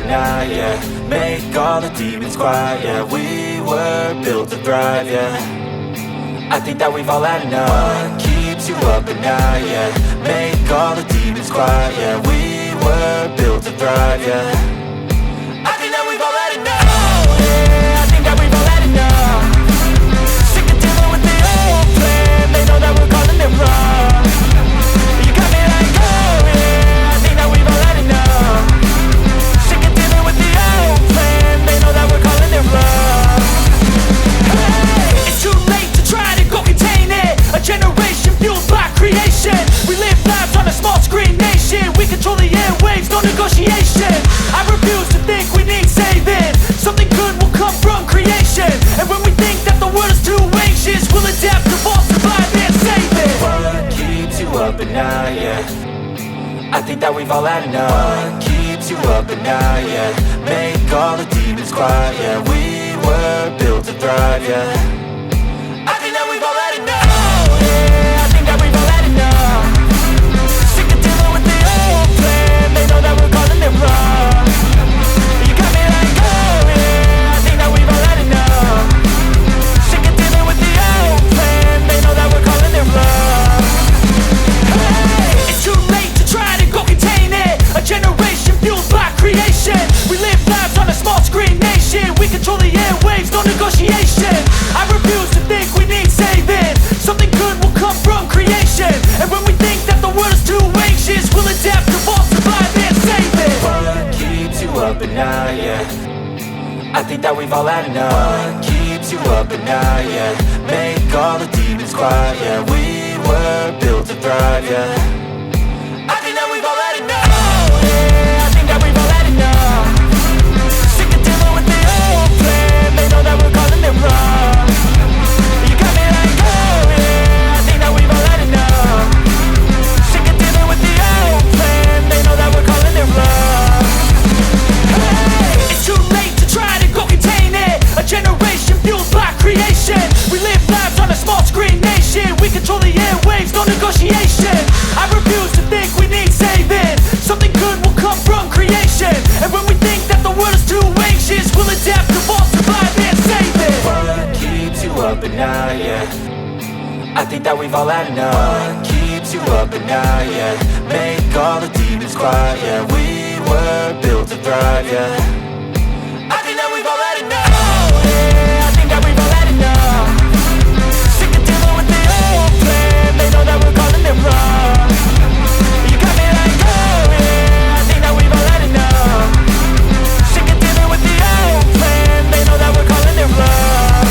night, yeah. Make all the demons quiet, yeah. We were built to thrive, yeah. I think that we've all had enough. What keeps you up at night, yeah. Make all the demons quiet, yeah. We were built to thrive, yeah. I think that we've all had enough. Yeah, I think that we've all had enough. Sick of dealing with the old plan. They know that we're calling it wrong. You got me like, oh yeah, I think that we've all had enough. Sick of dealing with the old plan. They know that we're calling it wrong. Hey, it's too late to try to go contain it. A generation fueled by creation. We live lives on a small screen nation. We control the airwaves, no negotiation. I refuse to think we need saving. Something good will come from creation. And when we think that the world is too anxious, we'll adapt, evolve, survive and save it. What keeps you up at night, yeah. I think that we've all had enough. What keeps you up at night, yeah. Make all the demons quiet, yeah. We were built to thrive, yeah. I think that we've all had enough. Yeah, I think that we've all had enough. Sick of dealing with the old plan. They know that we're calling it wrong. You got me like, oh yeah, I think that we've all had enough. Sick of dealing with the old plan. They know that we're calling it wrong. Hey, it's too late to try to go contain it. A generation fueled by creation. We live lives on a small screen nation. We control the airwaves, no negotiation. I refuse to think we need saving. Something good will come from creation. And when we think that the world is too anxious, we'll adapt, evolve, survive and save it. What keeps you up at night, yeah. I think that we've all had enough. What keeps you up at night, yeah. Make all the demons quiet, yeah. We were built to thrive, yeah. I think that we've all had enough. Yeah, I think that we've all had enough. Sick of dealing with the old plan. They know that we're calling it wrong. You got me like, oh yeah, I think that we've all had enough. Sick of dealing with the old plan. They know that we're calling it wrong. Hey, it's too late to try to go contain it. A generation fueled by creation. We live lives on a small screen nation. We control the airwaves, no negotiation. I refuse to think we need saving. Something good will come from creation. And when we think that the world is too anxious, we'll adapt, evolve, survive and save it. What keeps you up at night, yeah. I think that we've all had enough. What keeps you up at night, yeah. Make all the demons quiet, yeah. We were built to thrive, yeah. I think that we've all had enough. Yeah, I think that we've all had enough. Sick of dealing with the old plan. They know that we're calling it wrong. You got me like, oh yeah, I think that we've all had enough. Sick of dealing with the old plan. They know that we're calling it wrong.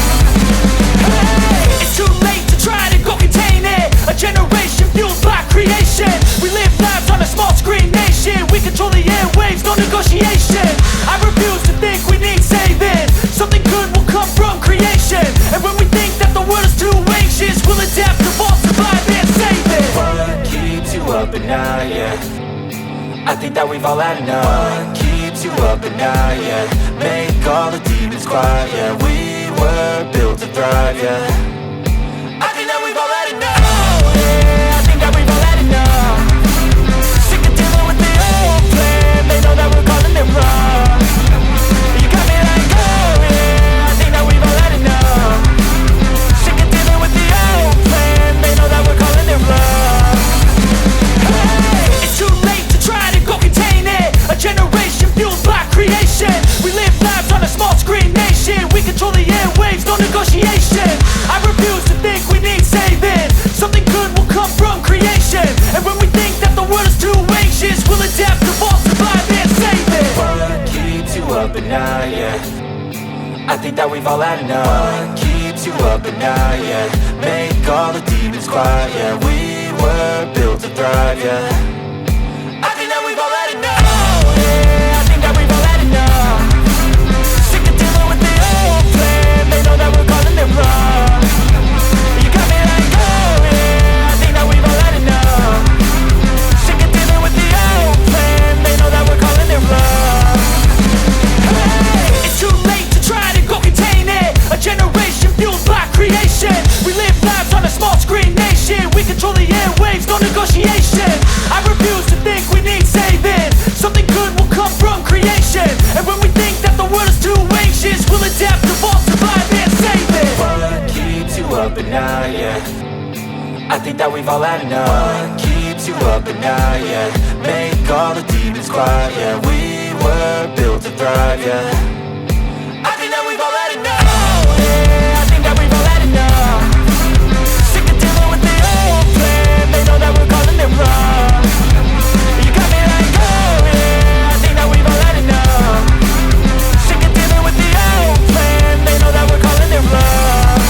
Hey, it's too late to try to go contain it. A generation fueled by creation. We live lives on a small screen nation. We control the airwaves, no negotiation. I refuse to think we need saving. Something good will come from creation. And when we think that the world is too anxious, we'll adapt, evolve, survive and save it. What keeps you up at night, yeah. I think that we've all had enough. What keeps you up at night, yeah. Make all the demons quiet, yeah. We were built to thrive, yeah. I think that we've all had enough. Yeah, I think that we've all had enough. Sick of dealing with the old plan. They know that we're calling it wrong. You got me like, oh yeah, I think that we've all had enough. Sick of dealing with the old plan. They know that we're calling it wrong. Hey, it's too late to try to go contain it. A generation fueled by creation. We live lives on a small screen nation. We control the airwaves, no negotiation. I refuse to think we need saving. Something good will come from creation. And when we think that the world is too anxious, we'll adapt, evolve, survive and save it. What keeps you up at night, yeah. I think that we've all had enough. What keeps you up at night, yeah. Make all the demons quiet, yeah. We were built to thrive, yeah. I think that we've all had enough. Yeah, I think that we've all had enough. Sick of dealing with the old plan. They know that we're calling it wrong. You got me like, oh yeah, I think that we've all had enough. Sick of dealing with the old plan. They know that we're calling it wrong. Hey, it's too late to try to go contain it. A generation fueled by creation. We live lives on a small screen nation. We control the airwaves, no negotiation. I I think that we've all had enough. What keeps you up at night, yeah? Make all the demons quiet, yeah. We were built to thrive, yeah. I think that we've all had enough, yeah. I think that we've all had enough. Sick of dealing with the old plan. They know that we're calling it wrong. You got me like, oh yeah. I think that we've all had enough. Sick of dealing with the old plan. They know that we're calling it wrong.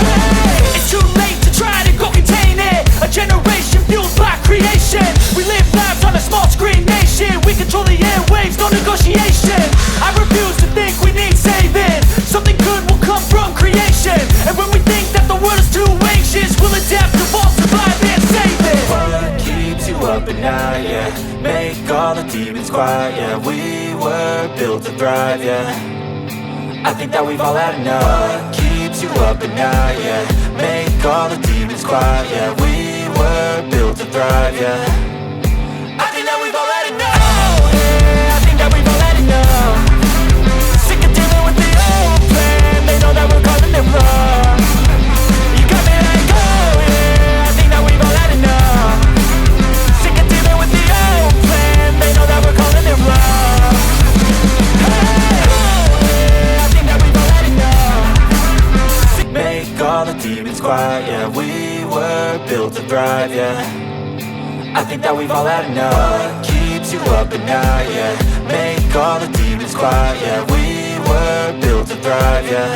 Hey, it's too late to try to go contain it. A generation fueled by creation. We live lives on a small screen nation. We control the airwaves, no negotiation. I refuse to think we need saving. Something good will come from creation. And when we think that the world is too anxious, we'll adapt, evolve, survive and save it. What keeps you up at night, yeah? Make all the demons quiet, yeah. We were built to thrive, yeah. I think that we've all had enough. What keeps you up at night, yeah? Make all the demons quiet, yeah. We were built to thrive, yeah. I think that we've all had enough, yeah. I think that we've all had enough. Sick of dealing with the old plan. They know that we're calling it wrong. You got me like, oh yeah. I think that we've all had enough. Sick of dealing with the old plan. They know that we're calling it wrong. Make all the demons quiet, yeah. We were built to thrive, yeah. I think that we've all had enough. What keeps you up at night, yeah? Make all the demons quiet, yeah. We were built to thrive, yeah.